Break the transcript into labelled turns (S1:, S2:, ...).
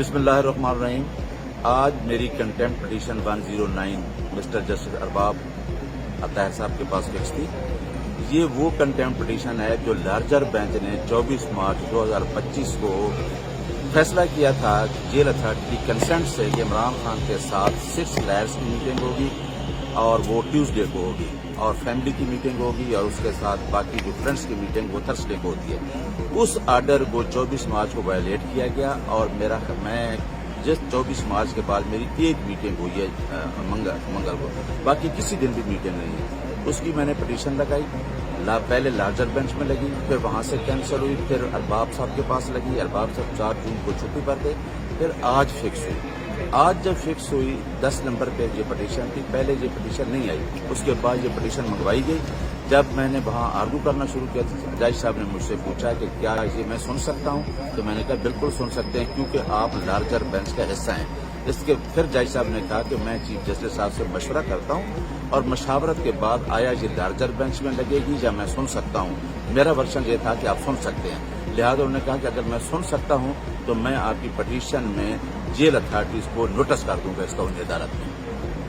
S1: बिस्मिल्लाहिर्रहमानिर्रहीम। आज मेरी contempt petition 109 mister justice Arbab Atahir साहब के पास फिक्स थी। ये वो कंटेम्प्ट पिटीशन है जो लार्जर बेंच ने 24 मार्च 2025 को फैसला किया था जेल अथॉरिटी की कंसेंट से कि इमरान खान के साथ 6 लायर्स की मीटिंग होगी और वो ट्यूसडे को होगी, और फैमिली की मीटिंग होगी, और उसके साथ बाकी जो फ्रेंड्स की मीटिंग वो थर्सडे को होती है। उस आर्डर को 24 मार्च को वायलेट किया गया, और मैं जिस 24 मार्च के बाद मेरी एक मीटिंग हुई है मंगल को, बाकी किसी दिन भी मीटिंग नहीं है। उसकी मैंने पिटीशन लगाई, पहले लार्जर बेंच में लगी, फिर वहां से कैंसिल हुई, फिर अरबाब साहब के पास लगी, अरबाब साहब 4 जून को छुट्टी पर थे, फिर आज फिक्स हुई। आज जब फिक्स हुई 10 नंबर पे ये पिटीशन थी, पहले ये पिटीशन नहीं आई, उसके बाद ये पिटीशन मंगवाई गई। जब मैंने वहां आर्गू करना शुरू किया तो जज साहब ने मुझसे पूछा कि क्या ये मैं सुन सकता हूं, तो मैंने कहा बिल्कुल सुन सकते हैं क्योंकि आप लार्जर बेंच का हिस्सा हैं। इसके फिर जज साहब ने कहा कि मैं चीफ जस्टिस साहब से मशवरा करता हूं और मशावरत के बाद आया ये लार्जर बेंच में लगेगी या मैं सुन सकता हूं। मेरा वर्षन ये था कि आप सुन सकते हैं, लिहाजा उन्होंने कहा कि अगर मैं सुन सकता हूं तो मैं आपकी पिटीशन में जेल अथॉरिटीज को नोटिस कर दूंगा इसका उन्हें अदालत में।